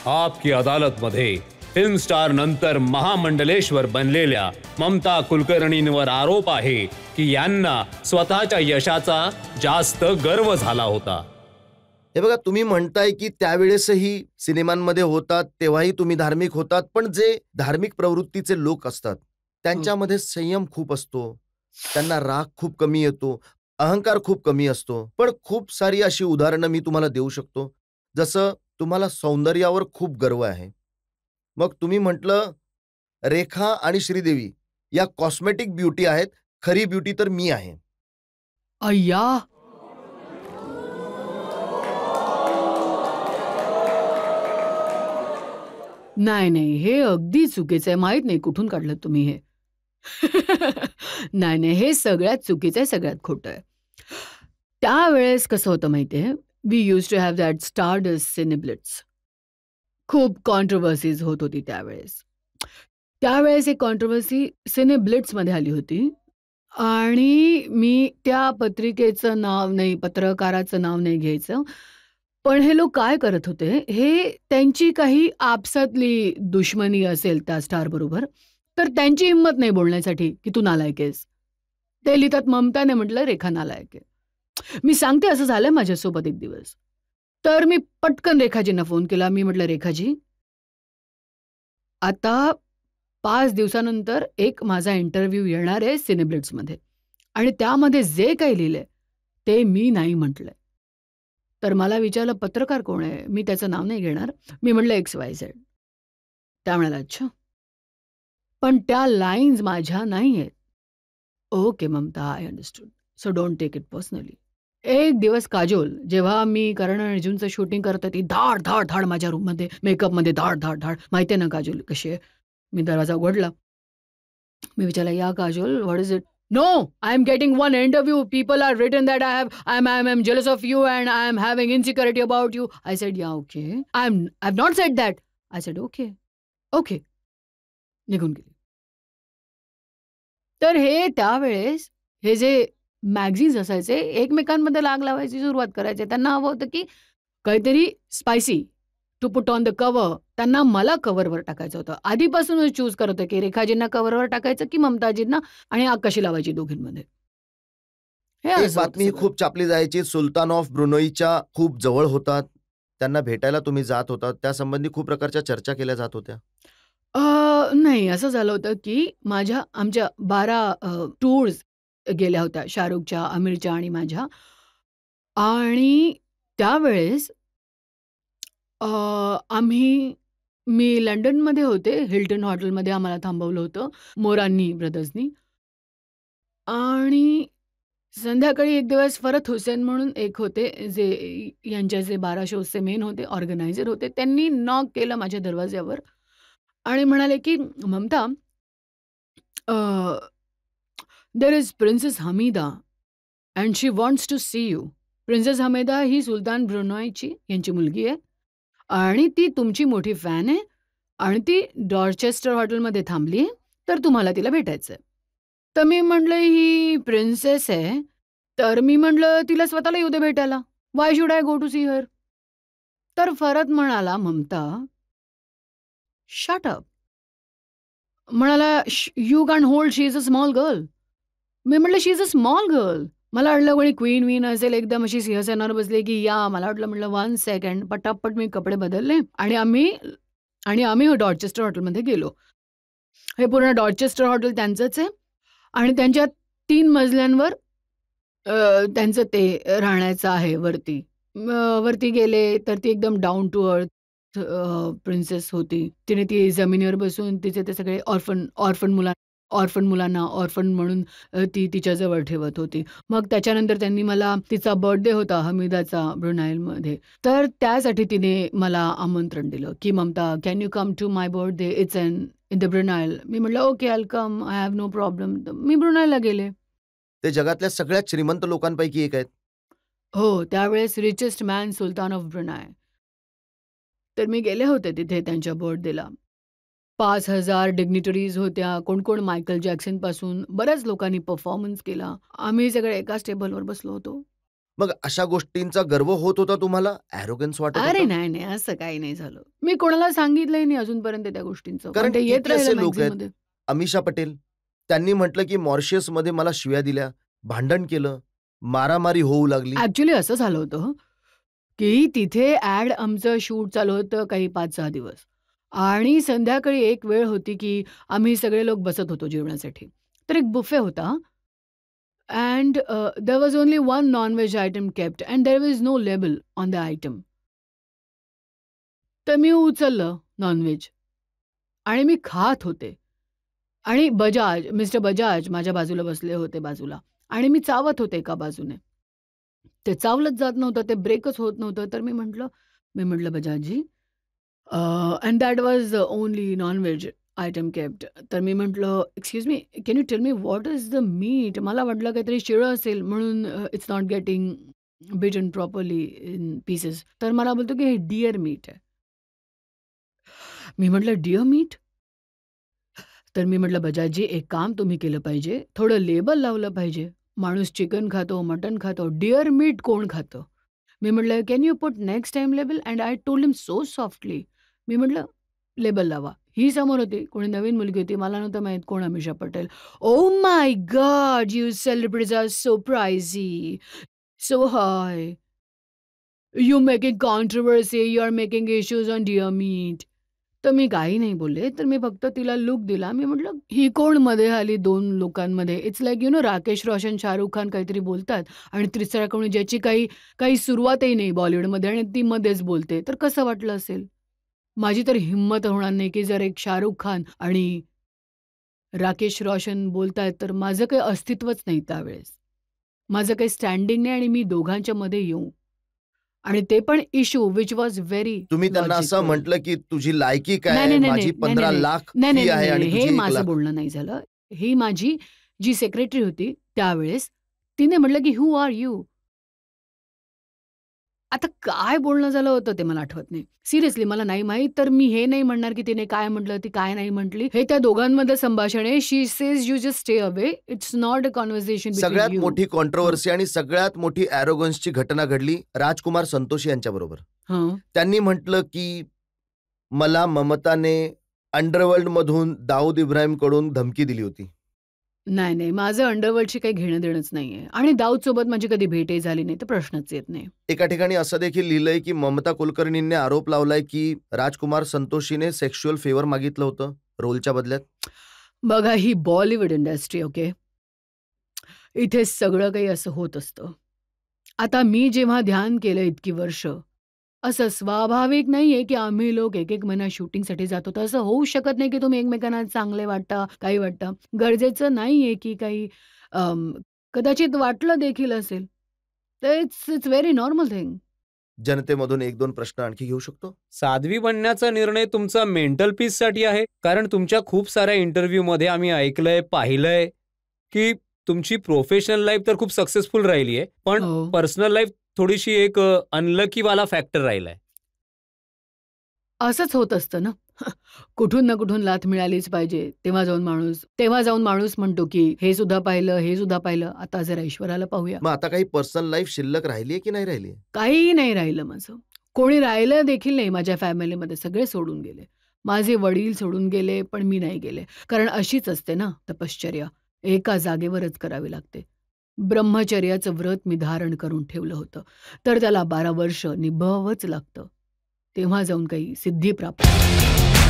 आपकी अदालत मध्ये film star नंतर महामंडलेश्वर बनलेल्या ममता कुलकर्णींवर आरोप आहे की यांना स्वतःच्या यशाचा जास्त गर्व झाला होता. हे बघा, तुम्ही म्हणताय की त्यावेळेसही सिनेमांमध्ये होतात तेव्हाही तुम्ही धार्मिक होतात, पण जे धार्मिक प्रवृत्तीचे लोक असतात त्यांच्यामध्ये संयम खूप असतो, त्यांना राग खूप कमी येतो, अहंकार खूप कमी असतो. पण खूप सारी अशी उदाहरणं मी तुम्हाला देऊ शकतो. जसं तुम्हाला सौंदर्यावर खूप गर्व आहे, मग तुम्ही म्हटलं रेखा आणि श्रीदेवी या कॉस्मेटिक ब्युटी आहेत, खरी ब्युटी तर मी आहे. अय्या, नाही नाही, हे अगदी चुकीचं आहे. माहित नाही कुठून काढलं तुम्ही हे. नाही नाही, हे सगळ्यात चुकीचं आहे, सगळ्यात खोटं आहे. त्यावेळेस कसं होतं माहितीये, we use to have that Stardust Cineblitz. खूप कॉन्ट्रोवर्सीज होत होती त्यावेळेस. त्यावेळेस एक कॉन्ट्रोवर्सी सिनेब्लिट्समध्ये आली होती आणि मी त्या पत्रिकेचं नाव नाही, पत्रकाराचं नाव नाही घ्यायचं. पण हे लोक काय करत होते, हे त्यांची काही आपसातली दुश्मनी असेल त्या स्टारबरोबर, तर त्यांची हिंमत नाही बोलण्यासाठी की तू नालायक आहेस. ते लिहितात ममताने म्हटलं रेखा नालायक आहे. मी सांगते असं झालंय माझ्यासोबत एक दिवस. तर मी पटकन रेखाजींना फोन केला. मी म्हटलं रेखाजी, आता 5 दिवसानंतर एक माझा इंटरव्ह्यू येणार आहे सिनेब्लिट्समध्ये आणि त्यामध्ये जे काही लिहिलंय ते मी नाही म्हटलंय. तर मला विचारलं पत्रकार कोण आहे, मी त्याचं नाव नाही घेणार. मी म्हटलं XYZ. त्या म्हणाला अच्छा, पण त्या लाईन्स माझ्या नाही आहेत. Okay Mamata, I understood, so don't take it personally. एक दिवस काजोल, जेव्हा मी करण अर्जुनचं शूटिंग करत होती, धाड धाड धाड माझ्या रूममध्ये मेकअपमध्ये धाड धाड धाड. माहितीये ना काजोल कशी आहे. मी दरवाजा उघडला. मी विचारलं या Kajol, what is it? No, I am getting one interview. People are written that I'm jealous of you and I am having insecurity about you. I said, yeah, okay. I've not said that. I said, okay. निघून गेली. तर हे त्यावेळेस हे जे magazines असायचे एकमेकांमध्ये लाग लावायची सुरुवात करायचे. त्यांना हवं होतं की काहीतरी spicy to put on the cover. त्यांना मला कव्हरवर टाकायचं होतं. आधीपासूनच चूज करत होते की रेखाजींना कव्हरवर टाकायचं की ममताजींना, आणि आग कशी लावायची दोघींमध्ये. हे एक असं होतं बातमी ही सगळं. खूप छापली जायची, सुलतान ऑफ ब्रुनोईच्या खूप जवळ होतात, त्यांना भेटायला तुम्ही जात होतात, त्यासंबंधी खूप प्रकारच्या चर्चा केल्या जात होत्या. नाही, असं झालं होतं की आमच्या 12 टूर्स गेल्या होत्या शाहरुखच्या, आमिरच्या आणि माझ्या. आणि त्यावेळेस मी लंडनमध्ये होते. हिल्टन हॉटेलमध्ये आम्हाला थांबवलं होतं मोरानी ब्रदर्सनी. आणि संध्याकाळी एक दिवस फरत हुसेन म्हणून एक होते, जे यांच्या जे 12 शोजचे मेन होते, ऑर्गनायझर होते. त्यांनी नॉक केलं माझ्या दरवाज्यावर आणि म्हणाले की Mamata, there is princess Hamida and she wants to see you. Princess Hamida ही सुलतान ब्रुनॉयची यांची मुलगी आहे आणि ती तुमची मोठी फॅन आहे आणि ती डॉर्चेस्टर हॉटेलमध्ये थांबली आहे, तर तुम्हाला तिला भेटायचं आहे. तर मी म्हटलं ही प्रिन्सेस आहे, तर मी म्हटलं तिला स्वतःला येऊ दे भेटायला. Why should I go to see her? तर फरत म्हणाला ममता, शट अप. म्हणाला you can hold, she is a small girl. मी म्हटलं she is a small girl. मला वाटलं कोणी क्वीन वीन असेल, एकदम अशी सिंहासनावर बसले की या. मला म्हटलं 1 सेकंड. पटापट मी कपडे बदलले आणि आम्ही डॉर्चेस्टर हॉटेलमध्ये गेलो. हे पूर्ण डॉर्चेस्टर हॉटेल त्यांचंच आहे आणि त्यांच्या 3 मजल्यांवर त्यांचं ते राहण्याचं आहे वरती. वरती गेले तर ती एकदम डाऊन टू अर्थ प्रिन्सेस होती. तिने ती जमिनीवर बसून तिचे ते सगळे ऑर्फन मुलांना ऑर्फन म्हणून ती तिच्याजवळ ठेवत होती. मग त्याच्यानंतर त्यांनी मला, तिचा बर्थडे होता हमीदाचा ब्रुनाईलमध्ये, तर त्यासाठी तिने मला आमंत्रण दिलं की Mamata can you come to my birthday, it's in the Brunei. मी म्हटलं okay I come, I have no problem. मी ब्रुनाईलला गेले. ते जगातल्या सगळ्यात श्रीमंत लोकांपैकी एक आहेत. हो, त्यावेळेस richest man Sultan of Brunei. तर मी गेले होते तिथे त्यांच्या बर्थडेला. 5,000 डिग्निटरीज होत्या. कोण मायकल जॅक्सन पासून बऱ्याच लोकांनी परफॉर्मन्स केला. आम्ही सगळे एकाच टेबलवर बसलो होतो. मग अशा गोष्टींचा गर्व होत होता तुम्हाला? ॲरोगन्स वाटत अरे होतं? नाही, नाही असं काही नाही झालं. मी कोणाला सांगितलंही नाही अजूनपर्यंत त्या गोष्टींचं. पण कारण ते येत किती राहिलं असे लोक आहेत, मॅगझिनमध्ये. अमिषा पटेल, त्यांनी म्हटलं की मॉरिशसमध्ये मला शिव्या दिल्या, भांडण केलं, मारामारी होऊ लागली. ॲक्चुअली असं झालं होतं, की तिथे ॲड आमचं शूट चालू होतं काही 5-6 दिवस आणि संध्याकाळी एक वेळ होती, की आम्ही सगळे लोक बसत होतो जेवणासाठी. तर एक बुफे होता and there was only one non-veg item kept and there was no label on the item. तर मी उचललं नॉन-व्हेज आणि मी खात होते आणि मिस्टर बजाज माझ्या बाजूला बसले होते बाजूला आणि मी चावत होते एका बाजूने. ते चावलंच जात नव्हतं, ते ब्रेकच होत नव्हतं. तर मी म्हटलं, "Bajajji" and that was only non veg item kept. तर मी म्हटलं, "excuse me, can you tell me what is the meat?" मला वाटलं काहीतरी शिळं असेल म्हणून it's not getting beaten properly in pieces. तर मला बोलतो, की हे डिअर मीट आहे. मी म्हटलं, "डिअर मीट?" तर मी म्हटलं, "बजाजजी एक काम तुम्ही केलं पाहिजे, थोडं लेबल लावलं पाहिजे. माणूस चिकन खातो, मटण खातो, डिअर मीट कोण खातं?" मी म्हटलं, "can you put next time label?" And I told him so softly. मी म्हटलं, "लेबल लावा." ही समोर होती, कोणी नवीन मुलगी होती, मला नव्हतं माहीत कोण Amisha Patel. "Oh my God! You celebrities are so pricey, so high. You making controversy, you are making issues on dear meat." तर मी काही नाही बोलले. तर मी फक्त तिला लूक दिला. मी म्हटलं, "ही कोण मध्ये आली 2 लोकांमध्ये?" इट्स लाइक राकेश रोशन, शाहरुख खान काहीतरी बोलतात आणि तिसरा कोणी ज्याची काही काही सुरुवातही नाही बॉलिवूडमध्ये आणि ती मध्येच बोलते. तर कसं वाटलं असेल? माझी तर हिंमत होणार नाही, की जर एक शाहरुख खान आणि राकेश रोशन बोलतायत, तर माझं काही अस्तित्वच नाही त्यावेळेस. माझं काही स्टँडिंग नाही आणि मी दोघांच्या मध्ये येऊ आणि ते पण इश्यू व्हिच वॉज व्हेरी तुम्ही त्यांना असं लॉजिकल. म्हटलं की तुझी लायकी काय नाही, आहे? नाही, नाही, माझी नाही, नाही, 15 नाही, लाख नाही, नाही, फी नाही, आहे नाही, आणि नाही. हे तुझी 1 माझं लाख. बोलणं नाही झालं. ही माझी जी सेक्रेटरी होती त्यावेळेस, तिने म्हटलं, की "हू आर यू?" आता काय बोलणं झालं होतं ते मला आठवत नाही. सिरियसली मला नाही माहीत. तर मी हे नाही म्हणणार, की तिने काय म्हटलं, ती काय नाही म्हटली. हे त्या दोघांमध्ये संभाषण आहे. She says you just stay away. It's not a conversation between सगळ्यात यू. मोठी हं, कॉन्ट्रोव्हर्सी आणि सगळ्यात मोठी ॲरोगन्सची घटना घडली राजकुमार संतोषी यांच्याबरोबर. हं. त्यांनी म्हटलं की मला ममताने अंडरवर्ल्डमधून दाऊद इब्राहिमकडून धमकी दिली होती. नाही, नाही. माझं अंडरवर्ल्डशी काही घेणं-देणंच नाहीये आणि दाऊदसोबत माझी कधी भेटही झाली नाही, तर प्रश्नच येत नाही. एका ठिकाणी असं देखील लिहिलंय की ममता कुलकर्णींनी आरोप लावलाय की राजकुमार संतोषीने सेक्शुअल फेवर मागितलं होतं रोलच्या बदल्यात. बघा ही बॉलिवूड इंडस्ट्री ओके. इथे सगळं काही असं होत असतं. आता मी जेव्हा ध्यान केलं इतकी वर्ष, असं स्वाभाविक नाहीये, की आम्ही लोक एक-एक महिना शूटिंगसाठी जातो. तर असं होऊ शकत नाही, की तुम्ही एकमेकांना चांगले वाटता, काही वाटतं. गरजेचं नाहीये, की काही अं, कदाचित वाटलं देखील असेल. तर it's it's very normal thing. जनतेमधून 1-2 प्रश्न आणखी घेऊ शकतो? साध्वी बनण्याचा निर्णय तुमचा मेंटल पीससाठी आहे? कारण तुमच्या खूप साऱ्या इंटरव्ह्यूमध्ये आम्ही ऐकलंय, पाहिलंय, की तुमची प्रोफेशनल लाईफ तर खूप सक्सेसफुल राहिली आहे, पण हो. पर्सनल लाईफ थोडीशी एक अनलकीवाला फॅक्टर राहिलाय. असंच होत असतं ना. कुठून ना कुठून लाथ मिळालीच पाहिजे. तेव्हा जाऊन माणूस म्हणतो, की हे सुद्धा पाहिलं, हे सुद्धा पाहिलं. आता जरा ईश्वराला पाहूया. मग आता काही पर्सनल लाईफ शिल्लक राहिली की नाही राहिली? काहीही नाही राहिलं माझं. कोणी राहिलं देखील नाही माझ्या फॅमिलीमध्ये. सगळे सोडून गेले. माझे वडील सोडून गेले, पण मी नाही गेले. कारण अशीच असते ना तपश्चर्या. एका जागेवरच करावी लागते. ब्रह्मचर्याचं व्रत मी धारण करून ठेवलं होतं. तर त्याला 12 वर्ष निभावावंच लागतं. तेव्हा जाऊन काही सिद्धी प्राप्त होते.